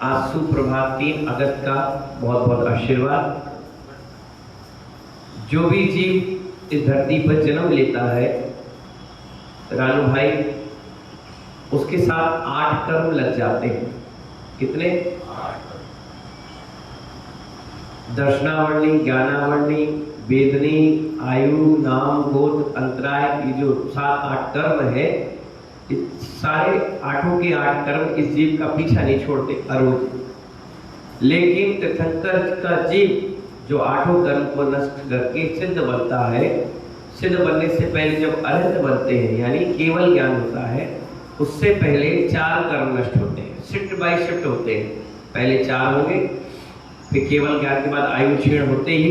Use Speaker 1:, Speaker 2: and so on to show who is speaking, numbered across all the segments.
Speaker 1: आज सुप्रभात 3 अगस्त का बहुत बहुत आशीर्वाद। जो भी जीव इस धरती पर जन्म लेता है रानू भाई, उसके साथ 8 कर्म लग जाते हैं। कितने? दर्शनावरणी, ज्ञानावरणी, वेदनी, आयु, नाम, गोत्र, अंतराय, ये जो 7-8 कर्म है, इस सारे 8 के 8 कर्म इस जीव का पीछा नहीं छोड़ते अरोज। लेकिन तीर्थंकर का जीव जो 8 कर्म को नष्ट करके सिद्ध बनता है, सिद्ध बनने से पहले जब अरहत बनते हैं यानी केवल ज्ञान होता है, उससे पहले 4 कर्म नष्ट होते हैं, शिफ्ट बाय शिफ्ट होते हैं। पहले 4 होंगे, फिर केवल ज्ञान के बाद आयु क्षीण होते ही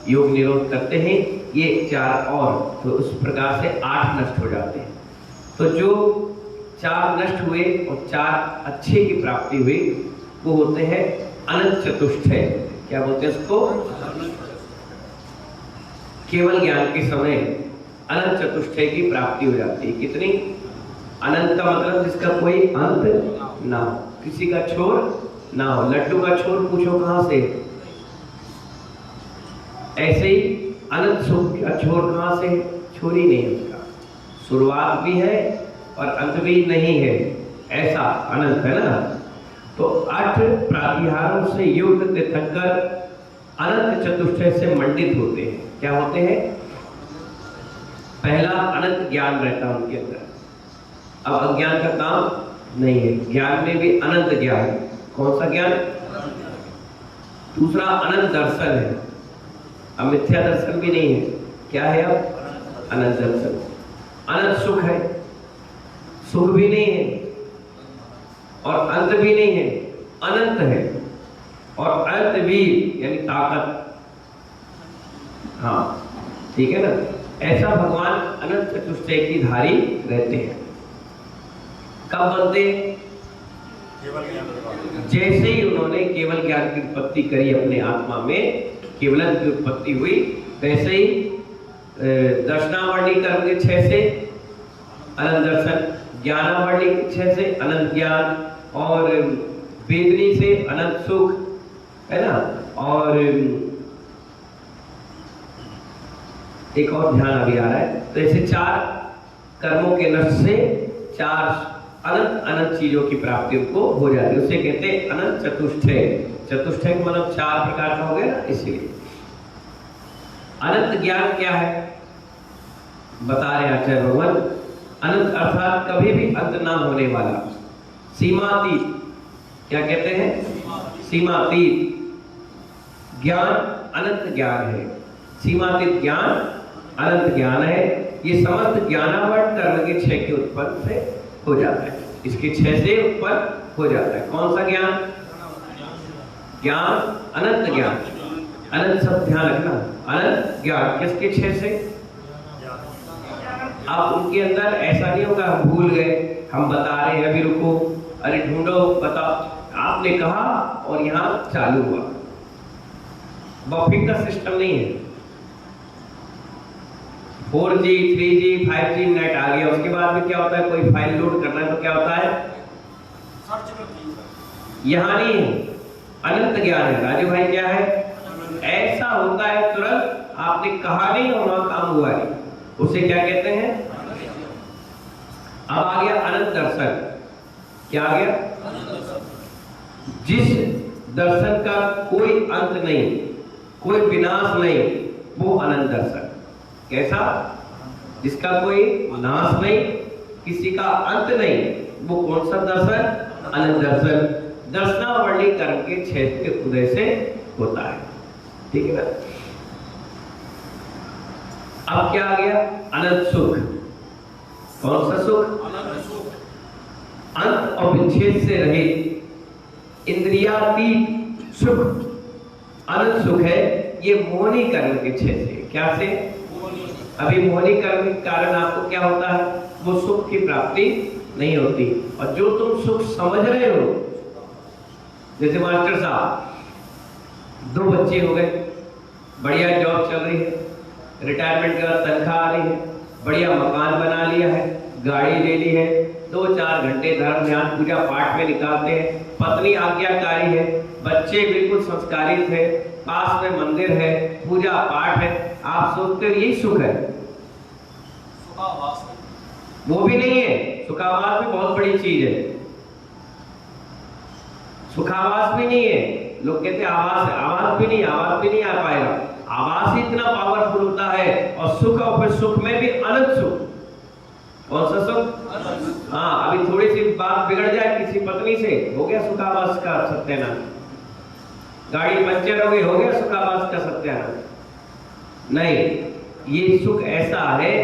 Speaker 1: योग निरोध करते हैं ये 4 और, तो उस प्रकार से 8 नष्ट हो जाते हैं। तो जो 4 नष्ट हुए और 4 अच्छे की प्राप्ति हुई वो होते हैं अनंत चतुष्टय। क्या बोलते हैं उसको? केवल ज्ञान के समय अनंत चतुष्टय की प्राप्ति हो जाती है। कितनी? अनंत का मतलब जिसका कोई अंत ना हो, किसी का छोर ना हो। लड्डू का छोर पूछो कहां से? ऐसे ही अनंत सुख का छोर कहां से? छोर ही नहीं है उसका, शुरुआत भी है और अंत भी नहीं है, ऐसा अनंत है ना। तो 8 प्रातिहारों से युक्त तीर्थंकर अनंत चतुष्टय से मंडित होते हैं। क्या होते हैं? पहला अनंत ज्ञान रहता है उनके अंदर। अब अज्ञान का काम नहीं है, ज्ञान में भी अनंत ज्ञान। कौन सा ज्ञान? दूसरा अनंत दर्शन है। अब मिथ्या दर्शन भी नहीं है, क्या है? अब अनंत दर्शन। अनंत सुख है, सुख भी नहीं है और अंत भी नहीं है, अनंत है। और अंत भी यानी ताकत। हाँ ठीक है ना। ऐसा भगवान अनंत चतुष्टय की धारी रहते हैं। कब बनते? जैसे ही उन्होंने केवल ज्ञान की उत्पत्ति करी अपने आत्मा में, केवलन की उत्पत्ति हुई, वैसे ही दर्शनावरणी कर्म के 6 से अनंत दर्शन, ज्ञानावरणी के 6 से अनंत ज्ञान, और वेदनी से अनंत सुख, है ना। और एक और ध्यान अभी आ रहा है। तो ऐसे 4 कर्मों के नष्ट से 4 अनंत अनंत चीजों की प्राप्ति उनको हो जाती है। उसे कहते हैं अनंत चतुष्टय। चतुष्टय का मतलब 4 प्रकार का हो गया ना, इसलिए। अनंत ज्ञान क्या है बता रहे आचार्य भगवान। अनंत अर्थात कभी भी अंत ना होने वाला, सीमातीत। क्या कहते हैं? सीमातीत ज्ञान अनंत ज्ञान है। सीमातीत ज्ञान अनंत ज्ञान है। ये समस्त ज्ञानावर्ण कर्म के 6 के उत्पन्न से हो जाता है, इसके 6 से उत्पन्न हो जाता है। कौन सा ज्ञान? ज्ञान अनंत ज्ञान। अनंत सब ध्यान रखना। अनंत ज्ञान किसके 6 से? अब उनके अंदर ऐसा नहीं होगा हम भूल गए, हम बता रहे हैं अभी रुको, अरे ढूंढो बताओ, आपने कहा और यहाँ चालू हुआ। बफिंग का सिस्टम नहीं है। 4G 3G 5G नेट आ गया, उसके बाद में क्या होता है? कोई फाइल लोड करना है तो क्या होता है? यहाँ नहीं है, अनंत ज्ञान है। राजू भाई क्या है? ऐसा होता है तुरंत, आपने कहा नहीं और वहां काम हुआ नहीं, उसे क्या कहते हैं? अब आ गया अनंत दर्शन। क्या आ गया? जिस दर्शन का कोई अंत नहीं, कोई विनाश नहीं, वो अनंत दर्शन। कैसा? जिसका कोई नाश नहीं, किसी का अंत नहीं, वो कौन सा दर्शन? अनंत दर्शन। दर्शनावरणी कर्म के 6 के उदय से होता है। ठीक है ना। अब क्या आ गया? अनंत सुख। कौन सा सुख? अंत और विच्छेद से रहित इंद्रियातीत सुख अनंत सुख है। ये मोहनी कर्म के 6 से। क्या से? अभी मोहनी कर्म के कारण आपको क्या होता है? वो सुख की प्राप्ति नहीं होती। और जो तुम सुख समझ रहे हो, जैसे मास्टर साहब, 2 बच्चे हो गए, बढ़िया जॉब चल रही है, रिटायरमेंट के बाद तनख्वाह आ रही है, बढ़िया मकान बना लिया है, गाड़ी ले ली है, 2-4 घंटे धर्म ध्यान पूजा पाठ में निकालते हैं, पत्नी आज्ञाकारी है, बच्चे बिल्कुल संस्कारित है, पास में मंदिर है, पूजा पाठ है, आप सोचते हो यही सुख है? वो भी नहीं है। सुखावास भी बहुत बड़ी चीज है, सुखावास भी नहीं है। लोग कहते हैं आवास है, आवास भी नहीं, आवास भी नहीं आ पाएगा। आवास ही इतना पावरफुल होता है, और सुख, और फिर सुख में भी अनंत सुख। कौन सा सुख? हाँ, अभी थोड़ी सी बात बिगड़ जाए किसी पत्नी से, हो गया सुखावास का सत्यानाश। गाड़ी पंचर हो गई, हो गया सुखावास का सत्यानाश। नहीं, ये सुख ऐसा है,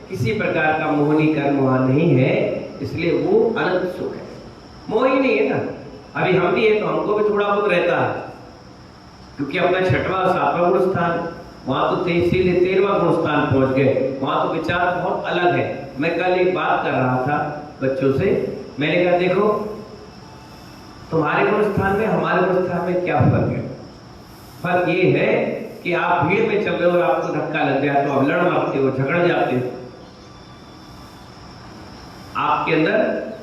Speaker 1: किसी प्रकार का मोहनी कर्म वहां नहीं है, इसलिए वो अनंत सुख है, मोह ही नहीं है ना। अभी हम भी है तो हमको भी थोड़ा बहुत रहता है, क्योंकि अपना 6वां और 7वां गुण स्थान, वहां तो सीधे 13वां गुण स्थान पहुंच गए, वहां तो विचार बहुत अलग है। मैं कल एक बात कर रहा था बच्चों से, मैंने कहा देखो तुम्हारे गुण स्थान में हमारे गुण स्थान में क्या फर्क है? फर्क ये है कि आप भीड़ में चल रहे हो और आपको धक्का लग गया तो आप लड़ मारते हो, झगड़ जाते हो, आपके अंदर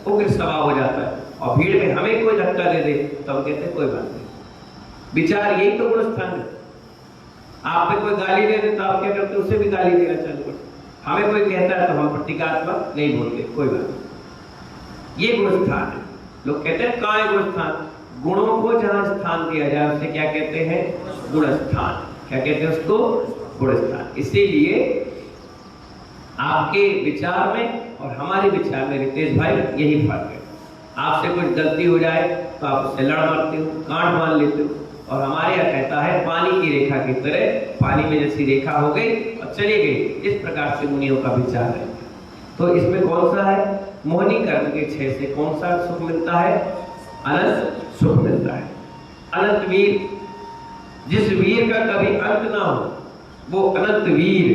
Speaker 1: उग्र स्वभाव हो जाता है। और भीड़ में हमें कोई धक्का दे दे तो हम कहते हैं कोई बात नहीं, विचार यही तो गुण स्थान है। आप पे कोई गाली दे दे तो आप क्या करते, उसे भी गाली देना चालू करते। हमें कोई कहता है तो हम प्रतीकात्मक नहीं बोलते, कोई बात नहीं, ये गुण स्थान है। लोग कहते हैं कहाँ है गुण स्थान? गुणों को जहां स्थान दिया जाए उसे क्या कहते हैं? गुण स्थान। क्या कहते हैं उसको? गुण स्थान। इसीलिए आपके विचार में और हमारे विचार में रितेश भाई यही फर्क है। आपसे कुछ गलती हो जाए तो आप उससे लड़ मारते हो, गांठ बांध लेते हो, और हमारे यहाँ कहता है पानी की रेखा की तरह, पानी में जैसी रेखा हो गई और चली गई, इस प्रकार से मुनियों का विचार है। तो इसमें कौन सा है? मोहनी कर्म के क्षय से कौन सा सुख मिलता है? अनंत सुख मिलता है। अनंत वीर, जिस वीर का कभी अंत ना हो वो अनंत वीर,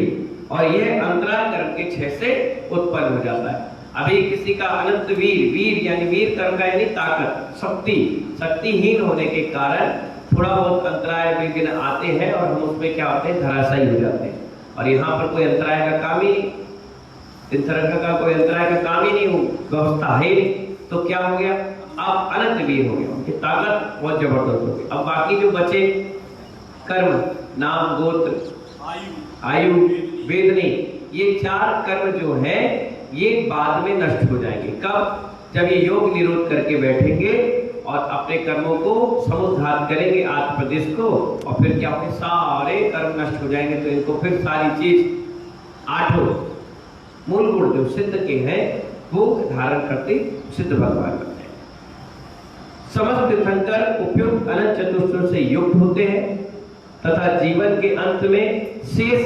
Speaker 1: और यह अंतराल कर्म के क्षय से उत्पन्न हो जाता है। अभी किसी का अनंत वीर, वीर यानी वीर कर्म का यानी ताकत, शक्ति, शक्तिहीन होने के कारण थोड़ा बहुत अंतराय विघ्न आते हैं और हम उसमें क्या होते हैं? धराशायी हो जाते हैं। और यहाँ पर कोई अंतराय का काम ही नहीं, तीर्थंकर का कोई अंतराय का काम ही नहीं हो, व्यवस्था है, तो क्या हो गया? अब अनंत वीर हो गया, उनकी ताकत बहुत जबरदस्त हो गई। अब बाकी जो बचे कर्म, नाम, गोत्र, आयु, वेदनी, ये 4 कर्म जो है ये बाद में नष्ट हो जाएंगे। कब? जब ये योग निरोध करके बैठेंगे और अपने कर्मों को समुद्घात करेंगे आत्म प्रदेश को, और फिर क्या होंगे? सारे कर्म नष्ट हो जाएंगे। तो इनको फिर सारी चीज 8 मूल गुण जो सिद्ध के हैं वो धारण करते सिद्ध भगवान बनते हैं। समस्त तीर्थंकर उपयुक्त अनंत चतुष्टय से युक्त होते हैं तथा जीवन के अंत में शेष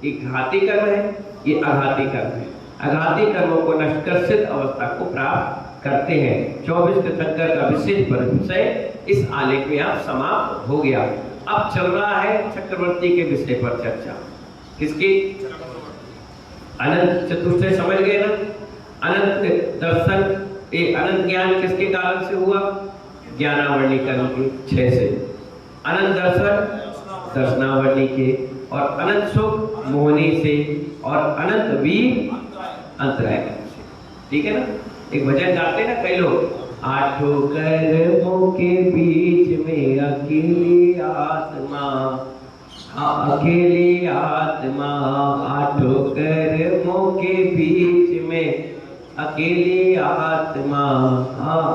Speaker 1: एक घाती कर्म है, ये आघाती कर्म है। आघाती कर्मों को नष्ट कर सिद्ध अवस्था को प्राप्त करते हैं। 24 तीर्थंकर का विशेष परिचय इस आलेख में आप समाप्त हो गया। अब चल रहा है चक्रवर्ती के विषय पर चर्चा। किसकी? अनंत चतुष्टय समझ गए ना? अनंत दर्शन, ये अनंत ज्ञान किसके कारण से हुआ? ज्ञानावरणी कर्म के क्षय से। अनंत दर्शन दर्शनावरणी के, और अनंत सुख मोहनी से, और अनंत वीर अंतराय कर्म से। ठीक है ना? एक भजन गाते ना कई लोग, 8 कर्मों के बीच में अकेली आत्मा, अकेली आत्मा, 8 कर्मों के बीच में अकेली आत्मा,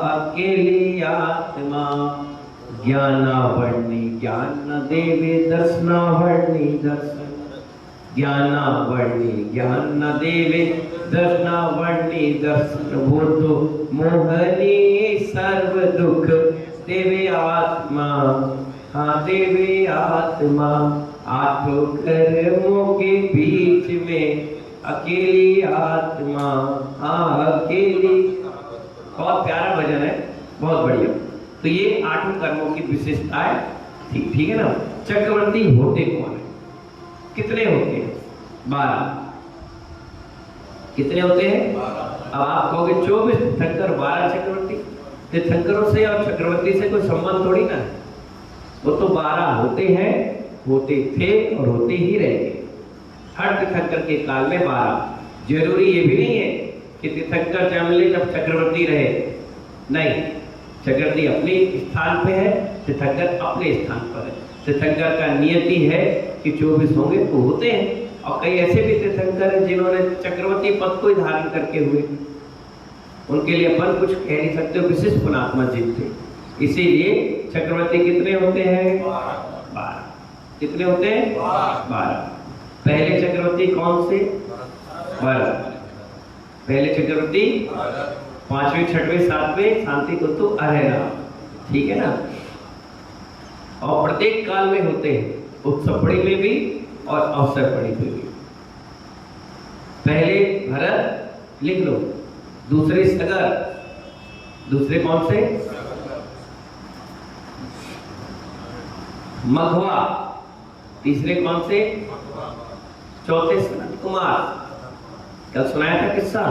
Speaker 1: अकेली आत्मा, ज्ञानावरणी ज्ञान न देवे, दर्शनावरणी दर्शन, ज्ञानावरणी ज्ञान न देवे, दर्शनावरणी दर्शन, वो तो मोहनी सर्व दुख देवे आत्मा, हाँ देवे आत्मा, 8 कर्मों के बीच में अकेली आत्मा, हाँ अकेली। बहुत प्यारा भजन है, बहुत बढ़िया। तो ये 8 कर्मों की विशेषताएं थी। ठीक है ना? चक्रवर्ती होते कौन है? कितने होते हैं? 12। कितने होते हैं? अब आप कहोगे 24 तीर्थंकर, 12 चक्रवर्ती। तीर्थंकरों से और चक्रवर्ती से कोई संबंध थोड़ी ना है, वो तो 12 होते हैं, होते थे और होते ही रहेंगे। हर तीर्थंकर के काल में 12। जरूरी ये भी नहीं है कि तीर्थंकर जन्म ले जब चक्रवर्ती रहे, नहीं, चक्रवर्ती अपने स्थान पे है, तीर्थंकर अपने स्थान पर है। तीर्थंकर का नियति है कि 24 होंगे तो होते हैं, और कई ऐसे भी तीर्थंकर हैं जिन्होंने चक्रवर्ती पद को ही धारण करके हुए, उनके लिए अपन कुछ कह नहीं सकते, विशिष्ट पुणात्मा जीव थे। इसीलिए चक्रवर्ती कितने होते हैं? 12। कितने होते हैं? 12। पहले चक्रवर्ती कौन से? भरत। पहले चक्रवर्ती 5वें 6वें 7वें शांति कुतु अरहना, ठीक है ना। और प्रत्येक काल में होते हैं, उत्सवपड़ी में भी और अवसरपड़ी में भी। पहले भरत लिख लो, दूसरे सगर, दूसरे कौन से? मघवा, तीसरे कौन से? चौथे सनत कुमार, कल सुनाया था किस्सा।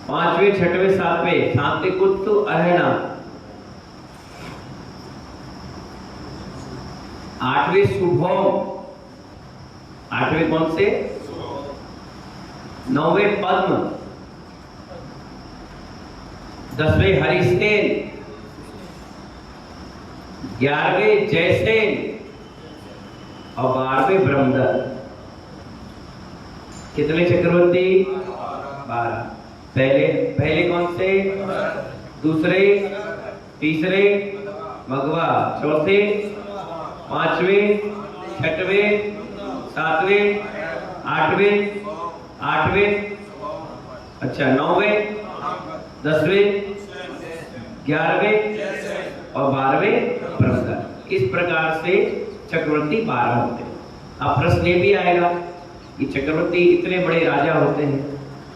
Speaker 1: 5वें 6वें 7वें शांति कुतु अरहना। 8वें शुभम, 8वें कौन से? 9वें पद्म, 10वें हरिसेन, 11वें जयसेन और 12वें ब्रह्मदत्त। कितने चक्रवर्ती? 12। पहले कौन से? दूसरे, तीसरे मघवा, चौथे, 5वें, 6वें, 7वें, 8वें, अच्छा 9वें, 10वें, 11वें और 12वें ब्रह्मदत्त। इस प्रकार से चक्रवर्ती 12 होते हैं। अब प्रश्न ये भी आएगा कि चक्रवर्ती इतने बड़े राजा होते हैं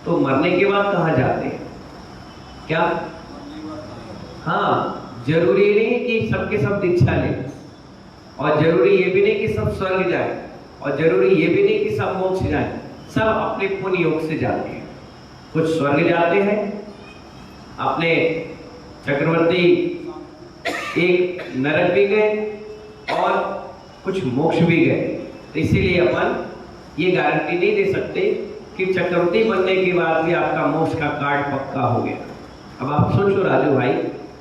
Speaker 1: तो मरने के बाद कहाँ जाते हैं? क्या? हाँ, जरूरी नहीं कि सबके सब दीक्षा लें, और जरूरी ये भी नहीं कि सब स्वर्ग जाए, और जरूरी ये भी नहीं कि सब मोक्ष जाए। सब अपने पुण्य योग से जाते हैं। कुछ स्वर्ग जाते हैं, अपने चक्रवर्ती एक नरक भी गए और कुछ मोक्ष भी गए। तो इसीलिए अपन ये गारंटी नहीं दे सकते कि चक्रवर्ती बनने के बाद भी आपका मोक्ष का कार्ड पक्का हो गया। अब आप सोचो राजू भाई,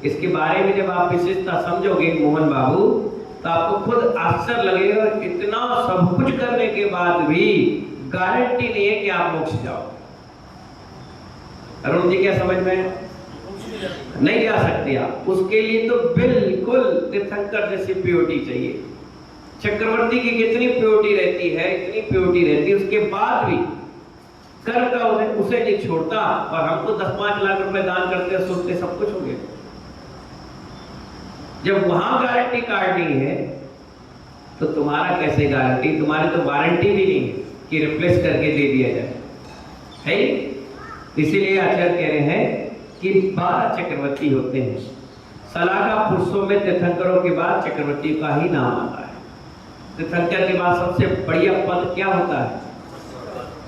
Speaker 1: इसके बारे में जब आप विशेषता समझोगे मोहन बाबू, तो आपको खुद आश्चर्य लगेगा, इतना सब कुछ करने के बाद भी गारंटी नहीं है कि आप मोक्ष जाओ। अरुण जी क्या समझ में? नहीं जा सकते आप। उसके लिए तो बिल्कुल तीर्थंकर जैसी प्योरिटी चाहिए। चक्रवर्ती की कितनी प्योरिटी रहती है, इतनी प्योरिटी रहती है, उसके बाद भी कर्म का उसे नहीं छोड़ता। और हमको 10-5 लाख रुपए दान करते, सोचते सब कुछ हो गया। जब वहां गारंटी कार्ड नहीं है तो तुम्हारा कैसे गारंटी? तुम्हारी तो वारंटी भी नहीं है कि रिप्लेस करके दे दिया जाए, है? इसीलिए आचार्य कह रहे हैं कि 12 चक्रवर्ती होते हैं। सलाका पुरुषों में तीर्थंकरों के बाद चक्रवर्ती का ही नाम आता है। तीर्थंकर के बाद सबसे बढ़िया पद क्या होता है?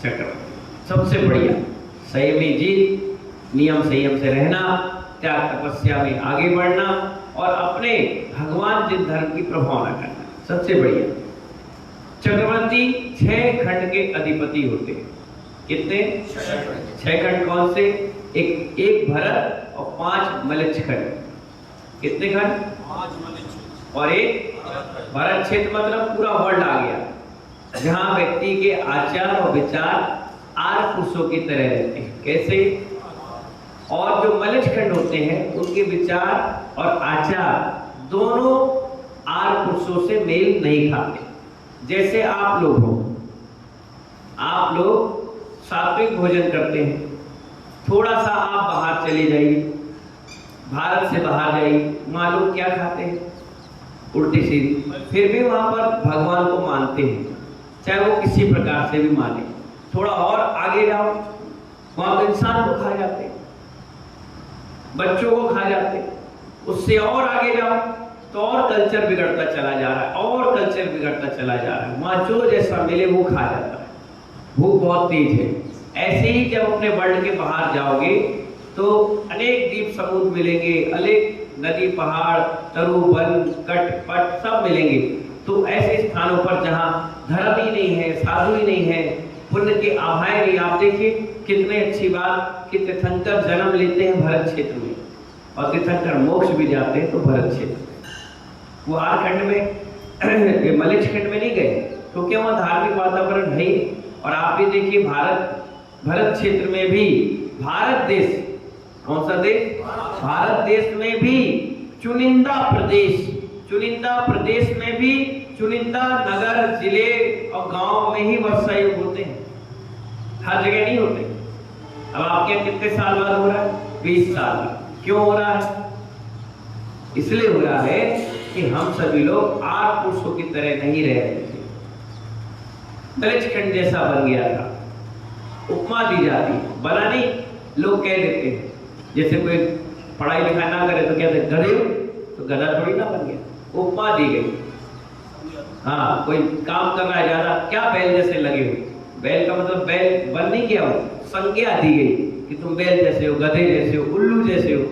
Speaker 1: चक्रवर्ती। सबसे बढ़िया संयमी जी, नियम संयम से रहना, त्याग तपस्या में आगे बढ़ना और अपने भगवान जिन धर्म की प्रभावना करना, सबसे बढ़िया। चक्रवर्ती 6 खंड के अधिपति होते हैं। कितने? 6 खंड कौन से? एक भरत और 5 मलच्छ खंड। कितने खंड? 5 और एक भरत क्षेत्र, मतलब पूरा वर्ल्ड आ गया, जहां व्यक्ति के आचार और विचार आर पुरुषों की तरह रहते हैं। कैसे? और जो मलच्छ खंड होते हैं उनके विचार और आचार दोनों आर पुरुषों से मेल नहीं खाते। जैसे आप लोग हो, आप लोग सात्विक भोजन करते हैं, थोड़ा सा आप बाहर चले जाइए, भारत से बाहर जाइए, मालूम क्या खाते हैं? उल्टी सीधी। फिर भी वहां पर भगवान को मानते हैं, चाहे वो किसी प्रकार से भी माने। थोड़ा और आगे जाओ, वहां तो इंसान को खा जाते हैं, बच्चों को खा जाते हैं। उससे और आगे जाओ तो और कल्चर बिगड़ता चला जा रहा है, और कल्चर बिगड़ता चला जा रहा है। वहां जो जैसा मिले वो खा जाता है, भूख बहुत तेज है। ऐसे ही जब अपने वर्ल्ड के बाहर जाओगे तो अनेक द्वीप समुद्र मिलेंगे, अनेक नदी पहाड़ तरु वन कट पट सब मिलेंगे। तो ऐसे स्थानों पर जहां धर्म ही नहीं है, साधु ही नहीं है, पुण्य की आभाएं नहीं। आप देखिए कितने अच्छी बात कि तीर्थंकर जन्म लेते हैं भरत क्षेत्र में, और तीर्थंकर मोक्ष भी जाते हैं तो भरत क्षेत्र में। वो आरखंड में मलेच्छ खंड में नहीं गए क्योंकि वहाँ धार्मिक वातावरण है। और आप भी देखिए भरत क्षेत्र में भी भारत देश, कौन सा देश? भारत देश में भी चुनिंदा प्रदेश में भी चुनिंदा नगर, जिले और गांव में ही वर्षा योग होते हैं, हर जगह नहीं होते। अब आपके कितने साल बाद हो रहा है? 20 साल बाद। क्यों हो रहा है? इसलिए हो रहा है कि हम सभी लोग आठ पुरुषों की तरह नहीं रह रहे थे। मलेच्छ खंड जैसा बन गया था। उपमा दी जाती, बना नहीं, लोग कह देते हैं। जैसे कोई पढ़ाई लिखाई ना करे तो कहते गधे, तो गधा थोड़ी ना बन गया, उपमा दी गई। हाँ, कोई काम कर रहा है ज्यादा, क्या बैल जैसे लगे हो। बैल का मतलब बैल बन नहीं गया, हो संज्ञा दी गई कि तुम बैल जैसे हो, गधे जैसे हो, उल्लू जैसे हो।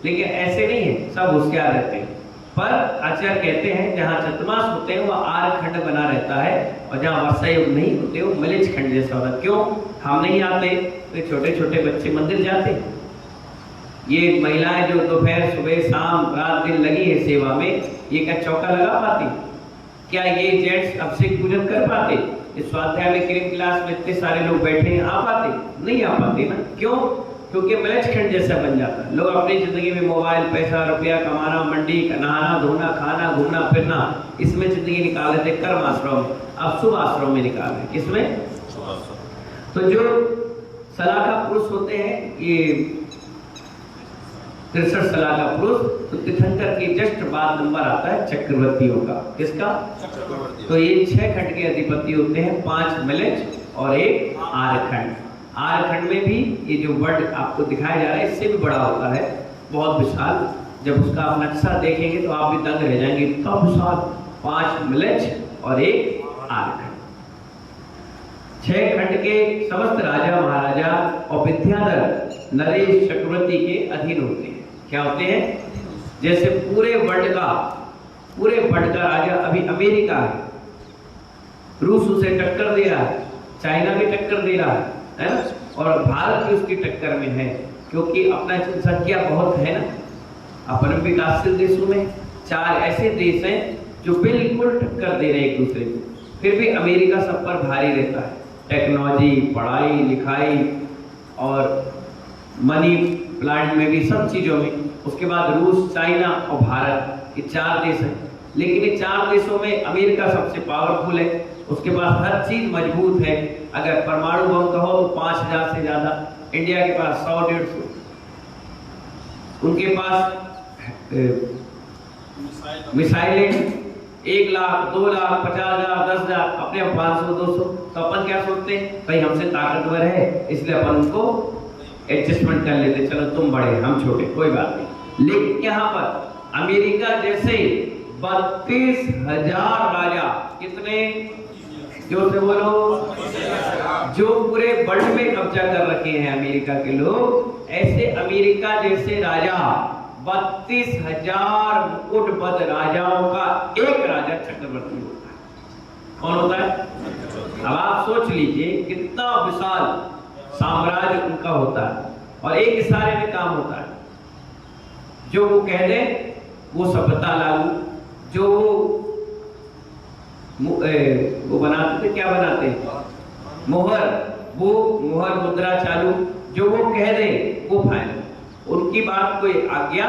Speaker 1: लेकिन ऐसे नहीं है, सब होशियार रहते हैं। पर आचार्य कहते हैं जहाँ चतुर्मास होते हैं वह आर्यखंड बना रहता है, और जहाँ वर्षा योग नहीं होते वो मलेच्छ खंड जैसा होता है। क्यों? हम नहीं आते तो छोटे छोटे बच्चे मंदिर जाते। ये महिलाएं जो दोपहर सुबह शाम रात दिन लगी है सेवा में, ये क्या चौका लगा पाती? क्या ये जेंट्स अभिषेक पूजन कर पाते? इस स्वाध्याय में क्रीम क्लास में इतने सारे लोग बैठे हैं, आ पाते? नहीं आ पाते ना। क्यों? क्योंकि मलेच्छ खंड जैसा बन जाता है। लोग अपनी जिंदगी में मोबाइल, पैसा, रुपया कमाना, मंडी नहाना धोना, खाना, घूमना फिरना, इसमें जिंदगी निकाल लेते कर्म आश्रम में। अब शुभ आश्रम में निकाल रहे। किसमें? तो जो सलाखा पुरुष होते हैं, ये 63 सलाखा पुरुष, तो तीर्थंकर की जस्ट बाद नंबर आता है चक्रवर्तियों का। किसका? तो ये 6 खंड के अधिपति होते हैं, 5 मलेच्छ और 1 आर्यखंड। आर्यखंड में भी ये जो वर्ड आपको दिखाया जा रहा है इससे भी बड़ा होता है, बहुत विशाल। जब उसका आप नक्शा देखेंगे तो आप भी दंग रह जाएंगे, इतना विशाल। 5 मलेच्छ और 1 आर्यखंड। 6 खंड के समस्त राजा महाराजा और विद्याधर नरेश चक्रवर्ती के अधीन होते हैं। क्या होते हैं? जैसे पूरे वर्ल्ड का राजा अभी अमेरिका है, रूस उसे टक्कर दे रहा है, चाइना भी टक्कर दे रहा है ना? और भारत भी उसकी टक्कर में है, क्योंकि अपना जनसंख्या बहुत है ना। अपन विकासशील देशों में 4 ऐसे देश हैं जो बिल्कुल टक्कर दे रहे हैं एक दूसरे को। फिर भी अमेरिका सब पर भारी रहता है, टेक्नोलॉजी, पढ़ाई लिखाई और मनी प्लांट में भी, सब चीजों में। उसके बाद रूस, चाइना और भारत, ये 4 देश हैं। लेकिन ये 4 देशों में अमेरिका सबसे पावरफुल है, उसके पास हर चीज मजबूत है। अगर परमाणु बम कहो तो 5000 से ज्यादा, इंडिया के पास 100-150, उनके पास मिसाइलें 1 लाख, 2 लाख, 50,000, 10,000, अपने 500-200। तो अपन क्या सोचते हैं? भाई हमसे ताकतवर है इसलिए अपन उनको एडजस्टमेंट कर लेते, चलो तुम बड़े हम छोटे, कोई बात नहीं। लेकिन यहाँ पर अमेरिका जैसे 32,000 राजा, कितने? जो से बोलो, जो पूरे वर्ल्ड में कब्जा कर रखे हैं अमेरिका के लोग, ऐसे अमेरिका जैसे राजा 32,000 मुकुटबद्ध राजाओं का एक राजा चक्रवर्ती होता है। कौन होता है? अब आप सोच लीजिए कितना विशाल साम्राज्य उनका होता है, और एक इशारे में काम होता है। जो वो कह दे वो सभ्यता लागू। जो वो बनाते थे, क्या बनाते हैं? मोहर, वो मोहर मुद्रा चालू। जो वो कह दे वो फाइनल। उनकी बात कोई आज्ञा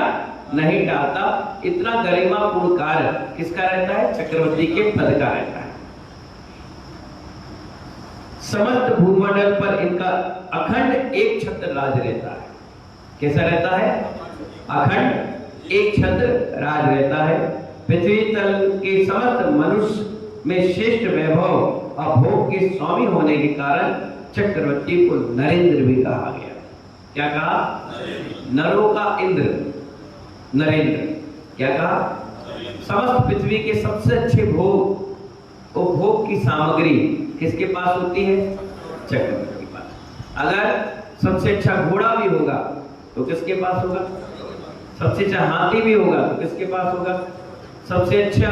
Speaker 1: नहीं डालता। इतना गरिमापूर्ण कार्य किसका रहता है? चक्रवर्ती के पद का रहता है। समस्त भूमंडल पर इनका अखंड एक छत्र राज रहता है। कैसा रहता है? अखंड एक छत्र राज रहता है। पृथ्वी तल के समस्त मनुष्य में श्रेष्ठ वैभव और भोग के स्वामी होने के कारण चक्रवर्ती को नरेंद्र भी कहा गया। क्या कहा? नरों का इंद्र, नरेंद्र। क्या कहा? समस्त पृथ्वी के सबसे अच्छे भोग, उपभोग की सामग्री किसके पास होती है? चक्रवर्ती के पास। अगर सबसे अच्छा घोड़ा भी होगा तो किसके पास होगा? सबसे अच्छा हाथी भी होगा तो किसके पास होगा? सबसे अच्छा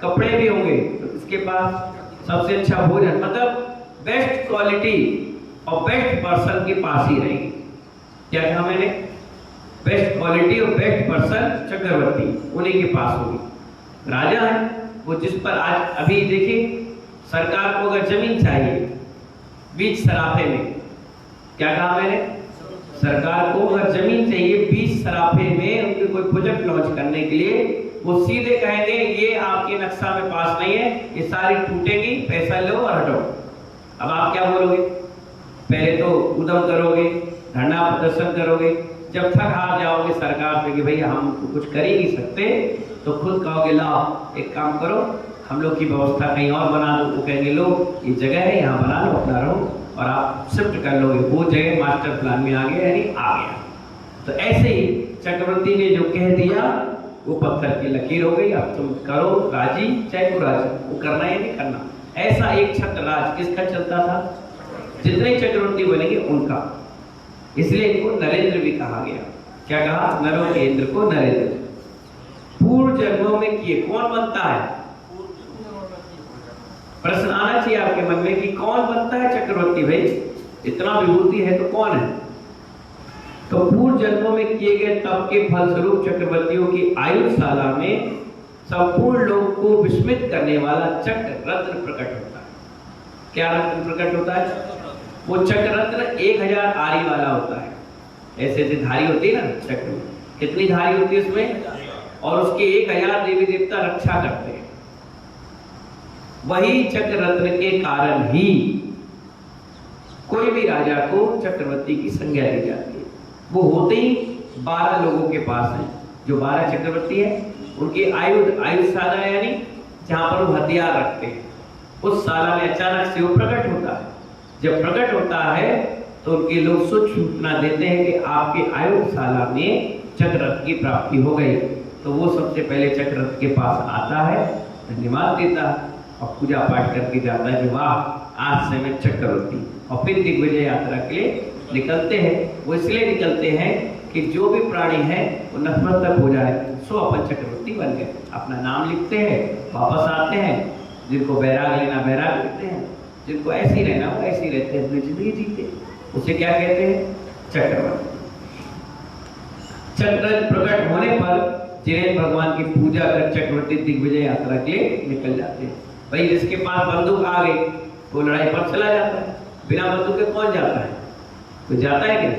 Speaker 1: कपड़े भी होंगे तो किसके पास? सबसे अच्छा भोजन, मतलब बेस्ट क्वालिटी और बेस्ट पर्सन के पास ही रहेगी। क्या कहा मैंने? बेस्ट क्वालिटी और बेस्ट पर्सन चक्रवर्ती उन्हीं के पास होगी। राजा है वो, जिस पर आज अभी देखिए सरकार को अगर जमीन चाहिए बीच सराफे में, क्या कहा मैंने, सरकार को अगर जमीन चाहिए बीच सराफे में उनके कोई प्रोजेक्ट लॉन्च करने के लिए, वो सीधे कहेंगे ये आपके नक्शा में पास नहीं है, ये सारी टूटेगी, पैसा लो और हटो। अब आप क्या बोलोगे? पहले तो उद्यम करोगे, धरना प्रदर्शन करोगे, जब थक हार जाओगे सरकार से कि भैया हम कुछ कर ही नहीं सकते, तो खुद कहोगे लाओ एक काम करो, हम लोग की व्यवस्था कहीं और बना दो। वो कहेंगे लो ये जगह है यहाँ बना लो अपना रहो, और आप शिफ्ट कर लोगे, वो जगह मास्टर प्लान में आ गया, यानी आ गया। तो ऐसे ही चक्रवर्ती ने जो कह दिया वो पत्थर की लकीर हो गई। अब तुम करो राजी चाहे कुराजी, वो करना या नहीं करना। ऐसा एक छत्र राज किसका चलता था? जितने चक्रवर्ती बनेंगे उनका। इसलिए इनको नरेंद्र भी कहा गया। क्या कहा? नरो के इंद्र को नरेंद्र। पूर्व जन्मों में किए कौन बनता है? प्रश्न आना चाहिए आपके मन में कि कौन बनता है चक्रवर्ती? भाई इतना विभूति है तो कौन है? तो पूर्व जन्मों में किए गए तप के फलस्वरूप चक्रवर्तियों की आयुशाला में संपूर्ण लोग को विस्मित करने वाला चक्र रत्न प्रकट होता है। क्या रत्न प्रकट होता है? वो चक्र रत्न 1000 आरी वाला होता है। ऐसे ऐसे धारी होती है ना चक्र में, कितनी धारी होती है उसमें, और उसके 1000 देवी देवता रक्षा करते हैं। वही चक्र रत्न के कारण ही कोई भी राजा को चक्रवर्ती की संज्ञा दी जाती है। वो होते ही 12 लोगों के पास है, जो 12 चक्रवर्ती है उनकी आयुशाला यानी जहां पर वो हथियार रखते हैं, उस शाला में अचानक से वो प्रकट होता है। जब प्रकट होता है तो उनके लोग सूचना देते हैं कि आपके आयुशाला में चक्ररथ की प्राप्ति हो गई। तो वो सबसे पहले चक्ररथ के पास आता है, धन्यवाद देता है और पूजा पाठ करके जाता है कि वाह आज से मैं चक्रवर्ती। और फिर दिग्विजय यात्रा के लिए निकलते हैं। वो इसलिए निकलते हैं कि जो भी प्राणी है वो नतमस्तक हो जाए, सो अपन चक्रवर्ती बन गए। अपना नाम लिखते हैं, वापस आते हैं। जिनको बैराग लेना बैराग लेते हैं, जिनको ऐसी रहना वो ऐसी रहते हैं, अपनी जिंदगी जीते। उसे क्या कहते हैं? चक्रवर्ती। चक्ररथ प्रकट होने पर जिनेन्द्र भगवान की पूजा कर चक्रवर्ती दिग्विजय यात्रा के लिए निकल जाते हैं। भाई जिसके पास बंदूक आ गई वो लड़ाई पर चला जाता है। बिना बंदूक के कौन जाता है? तो जाता है क्या?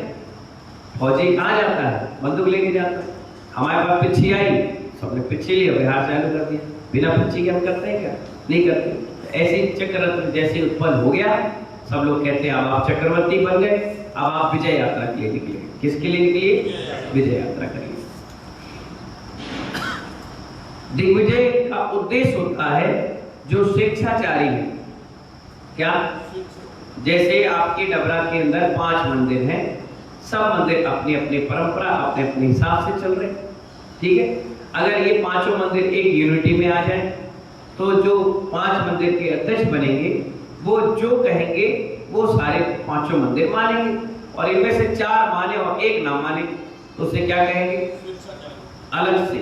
Speaker 1: फौजी कहाँ जाता है? बंदूक लेके जाता है। हमारे पास पिच्छी आई, सबने पिच्छी लिया, बिहार चालू कर दिया। बिना पिच्छी के हम करते हैं क्या? नहीं करते। तो ऐसे चक्ररथ जैसे उत्पन्न हो गया, सब लोग कहते हैं अब आप चक्रवर्ती बन गए, अब आप विजय यात्रा के लिए निकले। किसके लिए निकलिए? विजय यात्रा करिए। दिग्विजय का उद्देश्य होता है जो स्वेच्छाचारी है। क्या? जैसे आपके डबरा के अंदर 5 मंदिर हैं, सब मंदिर अपनी अपनी परंपरा अपने अपने हिसाब से चल रहे, ठीक है। अगर ये 5 मंदिर एक यूनिटी में आ जाए तो जो 5 मंदिर के अध्यक्ष बनेंगे वो जो कहेंगे वो सारे 5 मंदिर मानेंगे, और इनमें से 4 माने और 1 ना माने तो उसे क्या कहेंगे? अलग से।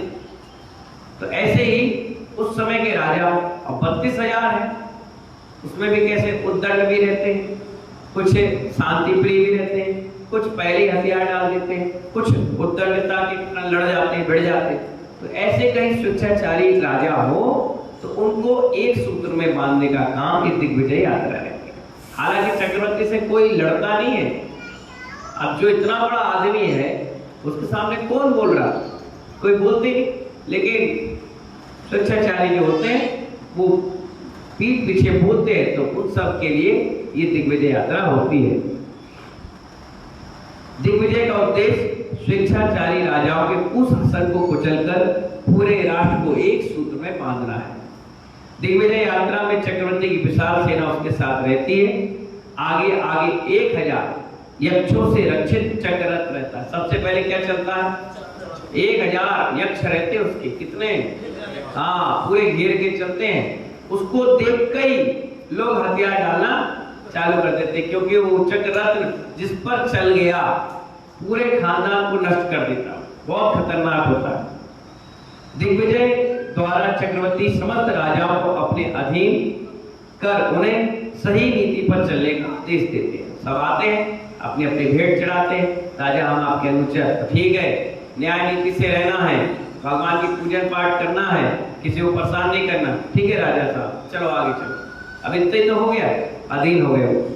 Speaker 1: तो ऐसे ही उस समय के राजा, अब 32,000 है, उसमें भी कैसे उद्दंड भी रहते हैं, कुछ शांति प्रिय भी रहते हैं, कुछ पहले हथियार डाल देते हैं, कुछ उद्दंडता के लड़ जाते हैं, भिड़ जाते हैं। तो ऐसे कहीं स्वेच्छाचारी राजा हो तो उनको एक सूत्र में बांधने का काम ये दिग्विजय यात्रा रहती है। हालांकि चक्रवर्ती से कोई लड़ता नहीं है। अब जो इतना बड़ा आदमी है उसके सामने कौन बोल रहा? कोई बोलते नहीं। लेकिन स्वेच्छाचारी जो होते हैं वो पीठ पीछे बोलते हैं, तो उन सब के लिए ये दिग्विजय यात्रा होती है। दिग्विजय का उद्देश्य स्वेच्छाचारी राजाओं के कुशासन को कुचलकर पूरे राष्ट्र को एक सूत्र में बांधना है। दिग्विजय यात्रा में चक्रवर्ती की विशाल सेना उसके साथ रहती है। आगे आगे 1000 यक्षों से रक्षित चक्ररथ रहता है। सबसे पहले क्या चलता है? 1000 यक्ष रहते हैं उसके। कितने? हाँ, पूरे घेर के चलते हैं। उसको देख कर ही लोग हथियार डालना चालू कर देते, क्योंकि वो चक्ररथ जिस पर चल गया पूरे खानदान को नष्ट कर देता, बहुत खतरनाक होता है। दिग्विजय द्वारा चक्रवर्ती समस्त राजाओं को अपने अधीन कर उन्हें सही नीति पर चलने का आदेश देते हैं। सब आते हैं, अपनी अपनी भेंट चढ़ाते हैं, राजा हम आपके अनुचर, ठीक है न्याय नीति से रहना है, भगवान की पूजन पाठ करना है, किसी को परेशान नहीं करना। ठीक है राजा साहब, चलो आगे चलो। अब इतना ही तो हो गया, अधीन हो गए वो।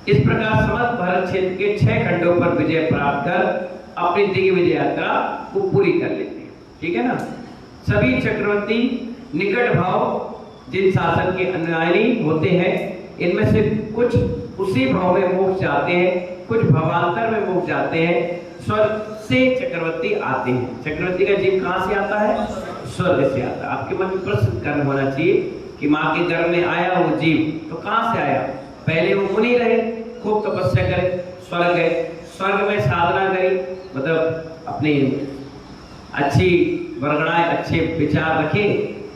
Speaker 1: इस प्रकार समस्त भारत क्षेत्र के 6 खंडों पर विजय प्राप्त कर अपनी दिग्विजय यात्रा को पूरी कर लेते हैं। ठीक है ना। सभी चक्रवर्ती निकट भाव जिन शासन के अनुयायी होते हैं, इनमें से कुछ उसी भाव में मोक्ष जाते हैं, कुछ भावांतर में मोक्ष जाते हैं। स्वर्ग से चक्रवर्ती आते हैं। चक्रवर्ती का जीव कहां से आता है? स्वर्ग से आता है। आपके मन में प्रश्न करना होना चाहिए कि मां के गर्भ में आया वो जीव तो कहां से आया? पहले वो मुनि रहे, खूब तपस्या करे, स्वर्ग गए, स्वर्ग में साधना करी, मतलब अपनी अच्छी वर्गणाएं, अच्छे विचार रखे,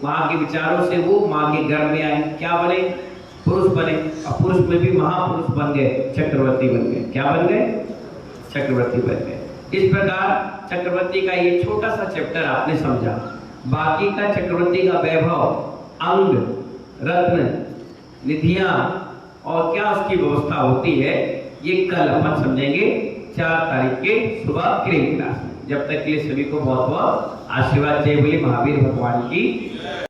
Speaker 1: वहां के विचारों से वो मां के गर्भ में आए, क्या बने? पुरुष बने। और पुरुष में भी महापुरुष बन गए, चक्रवर्ती बन गए। क्या बन गए? चक्रवर्ती बन गए। इस प्रकार चक्रवर्ती का ये छोटा सा चैप्टर आपने समझा। बाकी का चक्रवर्ती का वैभव, अंग, रत्न, निधियां और क्या उसकी व्यवस्था होती है, ये कल अपन समझेंगे 4 तारीख के सुबह क्रिम क्लास में। जब तक के लिए सभी को बहुत बहुत आशीर्वाद। जय बोले महावीर भगवान की।